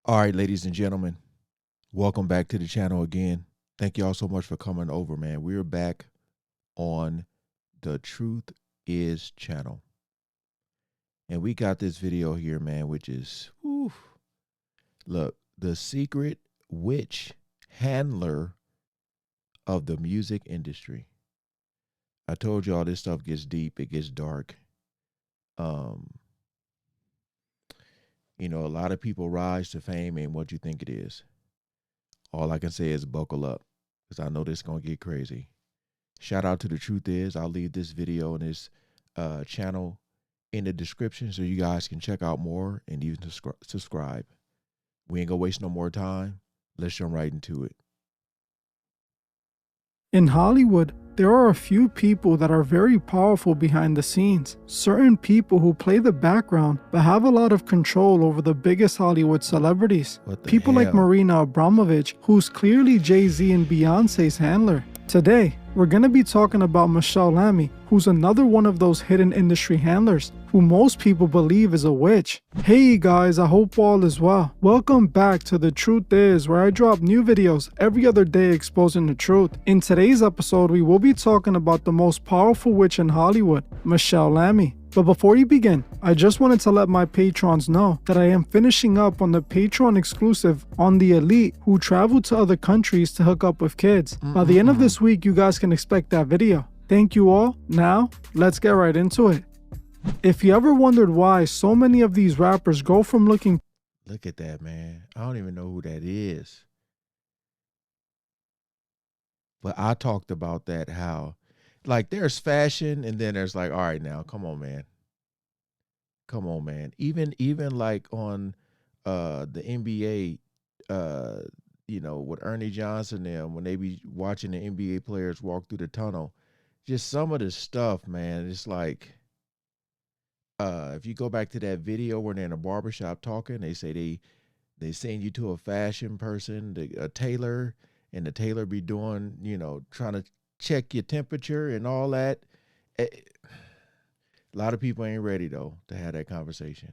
All right, ladies and gentlemen, welcome back to the channel again. Thank you all so much for coming over, man. We're back on the Truth Is channel. And we got this video here, man, which is, look, the secret witch handler of the music industry. I told y'all this stuff gets deep, it gets dark. You know, a lot of people rise to fame and what you think it is. All I can say is buckle up, because I know this is going to get crazy. Shout out to The Truth Is. I'll leave this video and this channel in the description so you guys can check out more and even subscribe. We ain't going to waste no more time. Let's jump right into it. In Hollywood, there are a few people that are very powerful behind the scenes. Certain people who play the background but have a lot of control over the biggest Hollywood celebrities. People like Marina Abramovich, who's clearly Jay-Z and Beyonce's handler. Today, we're going to be talking about Michelle Lamy, who's another one of those hidden industry handlers, who most people believe is a witch. Hey guys, I hope all is well. Welcome back to The Truth Is, where I drop new videos every other day exposing the truth. In today's episode, we will be talking about the most powerful witch in Hollywood, Michelle Lamy. But before we begin, I just wanted to let my patrons know that I am finishing up on the Patreon exclusive on the elite who travel to other countries to hook up with kids. By the end of this week, you guys can expect that video. Thank you all. Now, let's get right into it. If you ever wondered why so many of these rappers go from looking... Look at that, man. I don't even know who that is. But I talked about that, how like there's fashion and then there's like, all right, now come on, man. Come on, man. Even like on the NBA, you know, with Ernie Johnson and them, when they be watching the NBA players walk through the tunnel, just some of the stuff, man, it's like, if you go back to that video where they're in a barbershop talking, they say they send you to a fashion person, a tailor, and the tailor be doing, you know, trying to check your temperature and all that. A lot of people ain't ready, though, to have that conversation.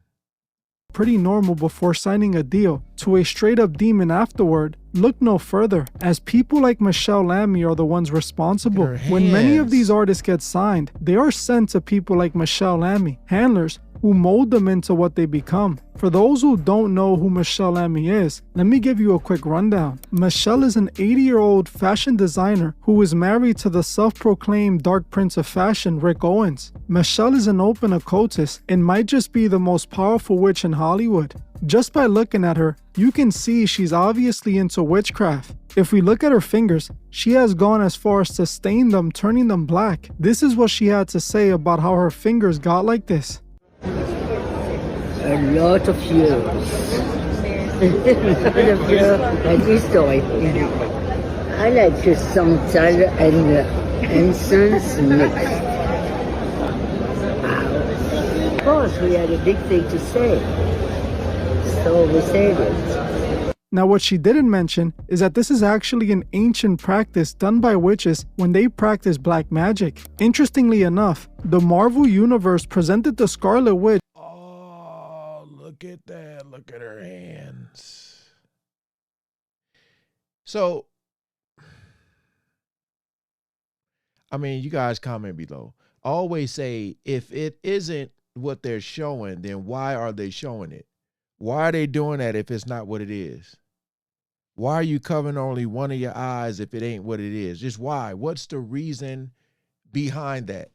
Pretty normal before signing a deal to a straight up demon afterward, look no further, as people like Michelle Lamy are the ones responsible. When many of these artists get signed, they are sent to people like Michelle Lamy, handlers who mold them into what they become. For those who don't know who Michelle Lamy is, let me give you a quick rundown. Michelle is an 80-year-old fashion designer who is married to the self-proclaimed Dark Prince of Fashion, Rick Owens. Michelle is an open occultist and might just be the most powerful witch in Hollywood. Just by looking at her, you can see she's obviously into witchcraft. If we look at her fingers, she has gone as far as to stain them, turning them black. This is what she had to say about how her fingers got like this. A lot of years. And history. I like santal and incense mixed. Of course, we had a big thing to say, so we said it. Now what she didn't mention is that this is actually an ancient practice done by witches when they practice black magic. Interestingly enough, the Marvel Universe presented the Scarlet Witch. Oh, look at that. Look at her hands. So, I mean, you guys comment below. I always say, if it isn't what they're showing, then why are they showing it? Why are they doing that if it's not what it is? Why are you covering only one of your eyes if it ain't what it is? Just why? What's the reason behind that?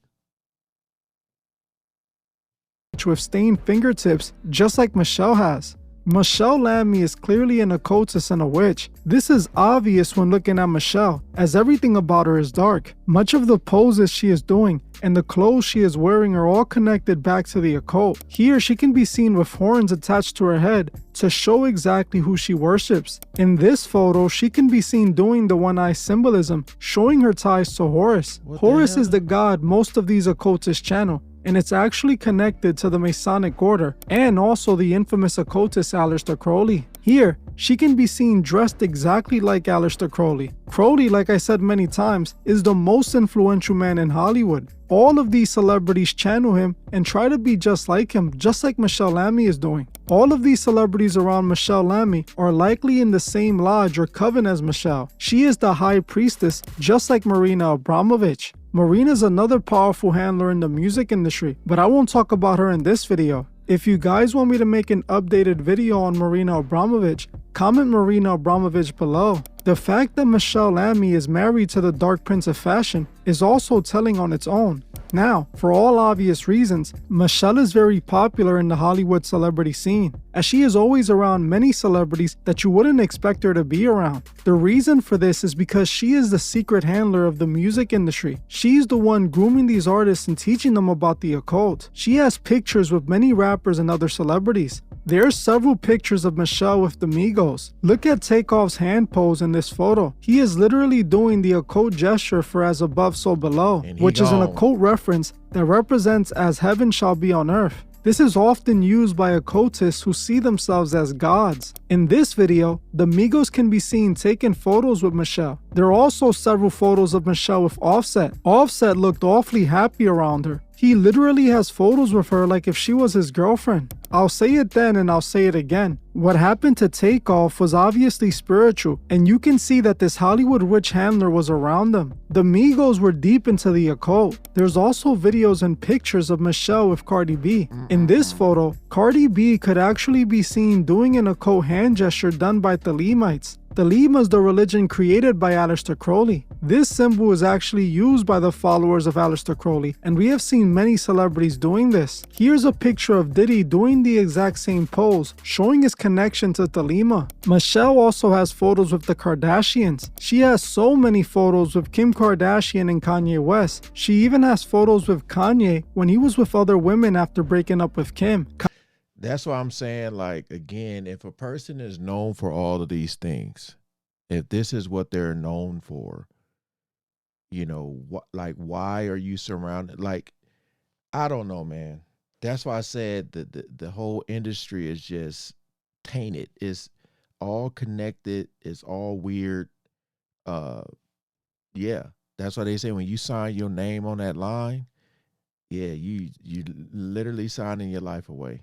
With stained fingertips, just like Michelle has. Michelle Lamy is clearly an occultist and a witch. This is obvious when looking at Michelle, as everything about her is dark. Much of the poses she is doing and the clothes she is wearing are all connected back to the occult. Here she can be seen with horns attached to her head to show exactly who she worships. In this photo, she can be seen doing the one-eye symbolism, showing her ties to Horus. Horus is the god most of these occultists channel, and it's actually connected to the Masonic Order and also the infamous occultist Aleister Crowley. Here, she can be seen dressed exactly like Aleister Crowley. Crowley, like I said many times, is the most influential man in Hollywood. All of these celebrities channel him and try to be just like him, just like Michelle Lamy is doing. All of these celebrities around Michelle Lamy are likely in the same lodge or coven as Michelle. She is the high priestess, just like Marina Abramovich. Marina is another powerful handler in the music industry, but I won't talk about her in this video. If you guys want me to make an updated video on Marina Abramovich, comment Marina Abramovich below. The fact that Michelle Lamy is married to the Dark Prince of Fashion is also telling on its own. Now, for all obvious reasons, Michelle is very popular in the Hollywood celebrity scene, as she is always around many celebrities that you wouldn't expect her to be around. The reason for this is because she is the secret handler of the music industry. She's the one grooming these artists and teaching them about the occult. She has pictures with many rappers and other celebrities. There are several pictures of Michelle with the Migos. Look at Takeoff's hand pose in this photo. He is literally doing the occult gesture for as above so below, which is an occult reference that represents as heaven shall be on earth. This is often used by occultists who see themselves as gods. In this video, the Migos can be seen taking photos with Michelle. There are also several photos of Michelle with Offset. Offset looked awfully happy around her. He literally has photos with her like if she was his girlfriend. I'll say it then and I'll say it again. What happened to Takeoff was obviously spiritual, and you can see that this Hollywood witch handler was around them. The Migos were deep into the occult. There's also videos and pictures of Michelle with Cardi B. In this photo, Cardi B could actually be seen doing an occult hand gesture done by the Lamites. The Lama is the religion created by Aleister Crowley. This symbol is actually used by the followers of Aleister Crowley, and we have seen many celebrities doing this. Here's a picture of Diddy doing the exact same pose, showing his connection to Thelema. Michelle also has photos with the Kardashians. She has so many photos with Kim Kardashian and Kanye West. She even has photos with Kanye when he was with other women after breaking up with Kim. That's why I'm saying, like, again, if a person is known for all of these things, if this is what they're known for, you know, like, why are you surrounded? Like, I don't know, man. That's why I said that the whole industry is just tainted. It's all connected. It's all weird. Yeah, that's why they say when you sign your name on that line, yeah, you literally signing your life away.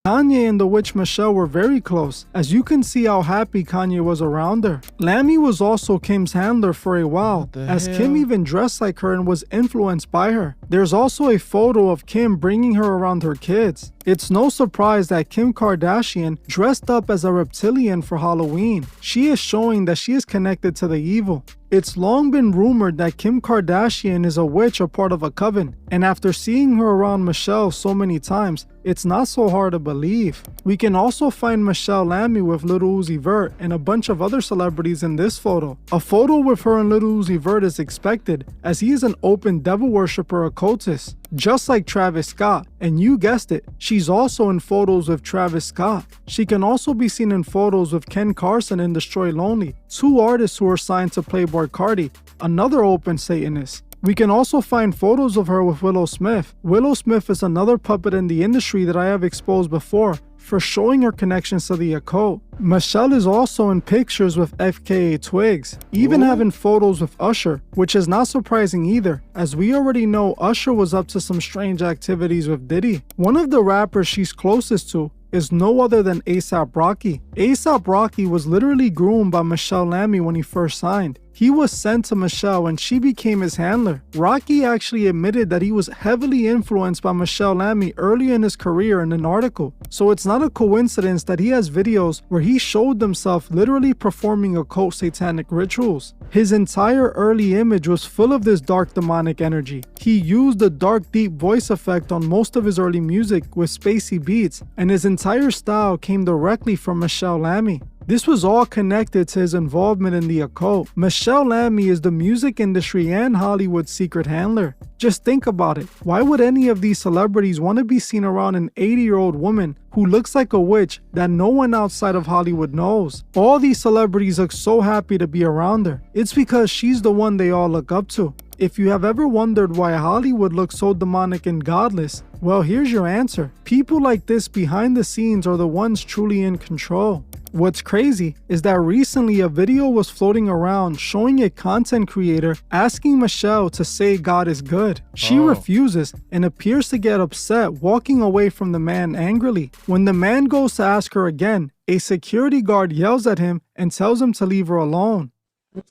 Kanye and the witch Michelle were very close, as you can see how happy Kanye was around her. Lamy was also Kim's handler for a while, as Kim even dressed like her and was influenced by her. There's also a photo of Kim bringing her around her kids. It's no surprise that Kim Kardashian dressed up as a reptilian for Halloween. She is showing that she is connected to the evil. It's long been rumored that Kim Kardashian is a witch or part of a coven, and after seeing her around Michelle so many times, it's not so hard to believe. We can also find Michelle Lamy with Lil Uzi Vert and a bunch of other celebrities in this photo. A photo with her and Lil Uzi Vert is expected, as he is an open devil worshipper occultist, just like Travis Scott, and you guessed it, she's also in photos with Travis Scott. She can also be seen in photos with Ken Carson and Destroy Lonely, two artists who are signed to Playboy Cardi, another open Satanist. We can also find photos of her with Willow Smith. Willow Smith is another puppet in the industry that I have exposed before for showing her connections to the occult. Michelle is also in pictures with FKA Twigs, even having photos with Usher, which is not surprising either, as we already know Usher was up to some strange activities with Diddy. One of the rappers she's closest to is no other than A$AP Rocky. A$AP Rocky was literally groomed by Michelle Lamy when he first signed. He was sent to Michelle and she became his handler. Rocky actually admitted that he was heavily influenced by Michelle Lamy early in his career in an article. So it's not a coincidence that he has videos where he showed himself literally performing occult satanic rituals. His entire early image was full of this dark demonic energy. He used the dark deep voice effect on most of his early music with spacey beats, and his entire style came directly from Michelle Lamy. This was all connected to his involvement in the occult. Michelle Lamy is the music industry and Hollywood's secret handler. Just think about it. Why would any of these celebrities want to be seen around an 80-year-old woman who looks like a witch that no one outside of Hollywood knows? All these celebrities look so happy to be around her. It's because she's the one they all look up to. If you have ever wondered why Hollywood looks so demonic and godless, Well, here's your answer. People like this behind the scenes are the ones truly in control. What's crazy is that recently a video was floating around showing a content creator asking Michelle to say God is good. She refuses and appears to get upset, walking away from the man angrily. When the man goes to ask her again, a security guard yells at him and tells him to leave her alone.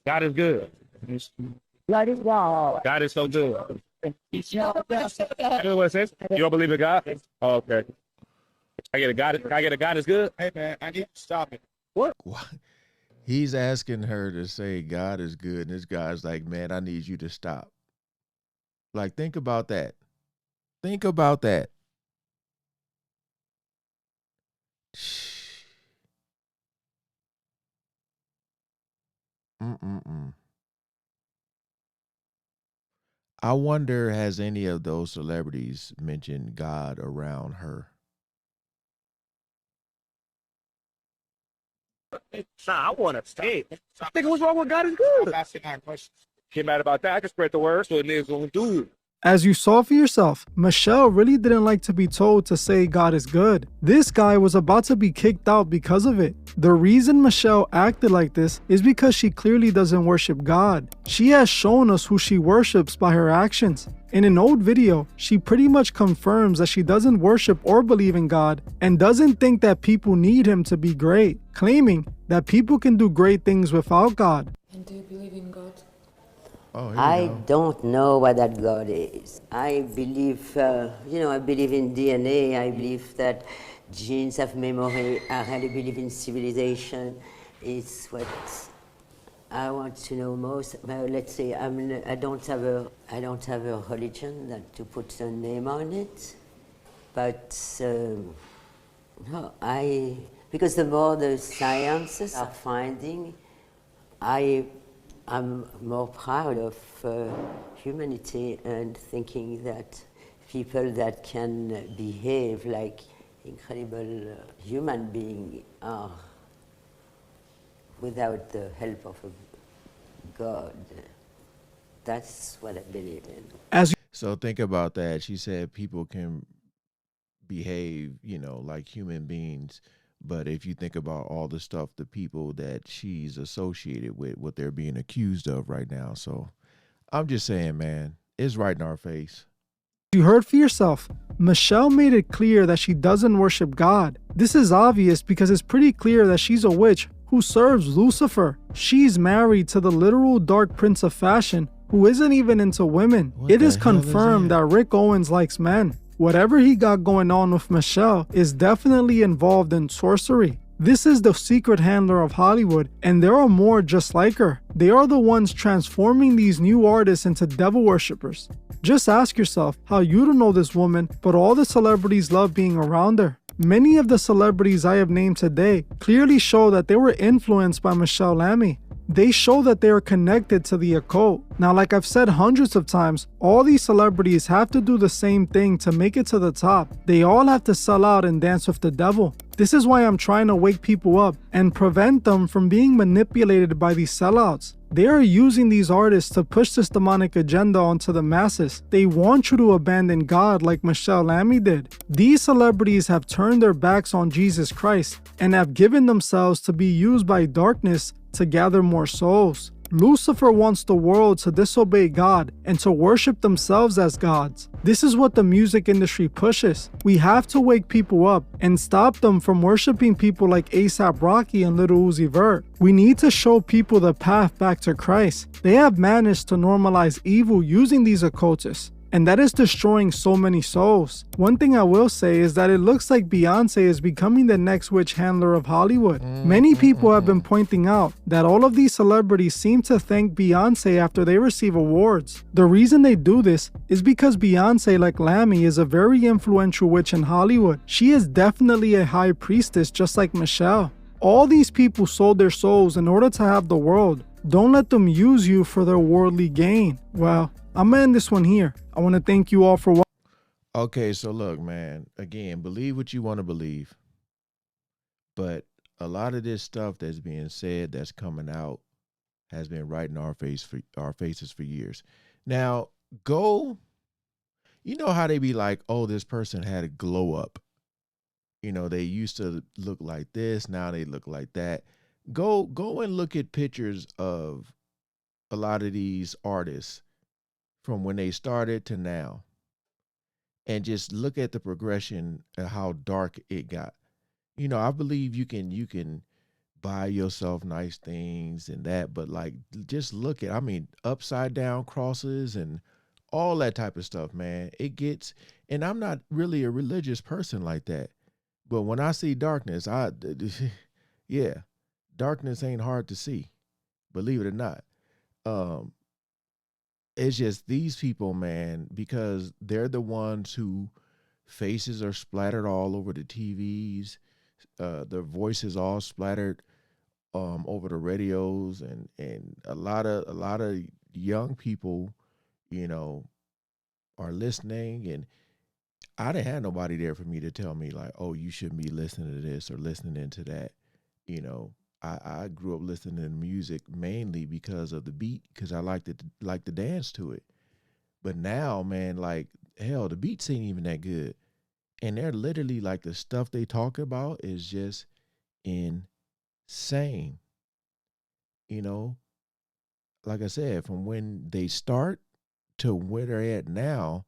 God is good. God is God. God is so good. That's what it says? You don't believe in God? Oh, okay. I get a God is good? Hey man, I need to stop it. What? He's asking her to say God is good, and this guy's like, man, I need you to stop. Like, think about that. Think about that. I wonder, has any of those celebrities mentioned God around her? Nah, I want to stay. I think what's wrong with God is good. I'm asking that question. Get mad about that. I can spread the word so niggas gonna do it. As you saw for yourself, Michelle really didn't like to be told to say God is good. This guy was about to be kicked out because of it. The reason Michelle acted like this is because she clearly doesn't worship God. She has shown us who she worships by her actions. In an old video, she pretty much confirms that she doesn't worship or believe in God and doesn't think that people need him to be great, claiming that people can do great things without God. And do you believe in God? Oh, here I you go. don't know what that God is. I believe, I believe in DNA. I believe that genes have memory. I really believe in civilization. It's what I want to know most. Well, let's say I don't have a religion that to put a name on it, but no, because the more the sciences are finding, I'm more proud of humanity and thinking that people that can behave like incredible human beings are without the help of a God. That's what I believe in. So think about that. She said people can behave, like human beings. But if you think about all the stuff, the people that she's associated with, what they're being accused of right now. So I'm just saying, man, it's right in our face. You heard for yourself. Michelle made it clear that she doesn't worship God. This is obvious because it's pretty clear that she's a witch who serves Lucifer. She's married to the literal dark prince of fashion who isn't even into women. It is confirmed that Rick Owens likes men. Whatever he got going on with Michelle is definitely involved in sorcery. This is the secret handler of Hollywood, and there are more just like her. They are the ones transforming these new artists into devil worshippers. Just ask yourself how you don't know this woman, but all the celebrities love being around her. Many of the celebrities I have named today clearly show that they were influenced by Michelle Lamy. They show that they are connected to the occult. Now, like I've said hundreds of times, all these celebrities have to do the same thing to make it to the top. They all have to sell out and dance with the devil. This is why I'm trying to wake people up and prevent them from being manipulated by these sellouts. They are using these artists to push this demonic agenda onto the masses. They want you to abandon God like Michelle Lamy did. These celebrities have turned their backs on Jesus Christ and have given themselves to be used by darkness to gather more souls. Lucifer wants the world to disobey God and to worship themselves as gods. This is what the music industry pushes. We have to wake people up and stop them from worshiping people like A$AP Rocky and Lil Uzi Vert. We need to show people the path back to Christ. They have managed to normalize evil using these occultists, and that is destroying so many souls. One thing I will say is that it looks like Beyonce is becoming the next witch handler of Hollywood. Many people have been pointing out that all of these celebrities seem to thank Beyonce after they receive awards. The reason they do this is because Beyonce, like Lamy, is a very influential witch in Hollywood. She is definitely a high priestess just like Michelle. All these people sold their souls in order to have the world. Don't let them use you for their worldly gain. Well, I'm gonna end this one here. I want to thank you all for watching. Okay, so look, man, again, believe what you want to believe. But a lot of this stuff that's being said, that's coming out, has been right in our faces for years. Now, go, You know how they be like, oh, this person had a glow up. You know, they used to look like this, now they look like that. Go and look at pictures of a lot of these artists from when they started to now, and just look at the progression and how dark it got. You know, I believe you can buy yourself nice things and that, but like just look at, I mean, upside down crosses and all that type of stuff, man. It gets, and I'm not really a religious person like that. But when I see darkness, yeah, darkness ain't hard to see, believe it or not. Um, it's just these people, man, because they're the ones who faces are splattered all over the TVs, their voices all splattered over the radios, and a lot of young people, you know, are listening, and I didn't have nobody there for me to tell me like, oh, you shouldn't be listening to this or listening to that. You know, I grew up listening to music mainly because of the beat, because I like to dance to it. But now, man, like hell, the beats ain't even that good. And they're literally like the stuff they talk about is just insane. You know, like I said, from when they start to where they're at now,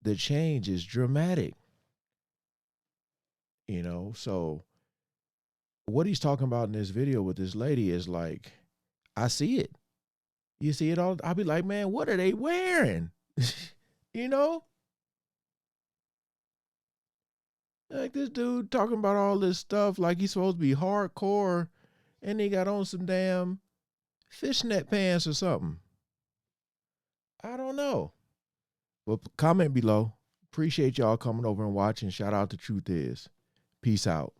the change is dramatic. You know, so what he's talking about in this video with this lady is like, I see it. You see it all. I'll be like, man, what are they wearing? You know, like this dude talking about all this stuff like he's supposed to be hardcore, and he got on some damn fishnet pants or something. I don't know. Well, comment below. Appreciate y'all coming over and watching. Shout out to Truth Is. Peace out.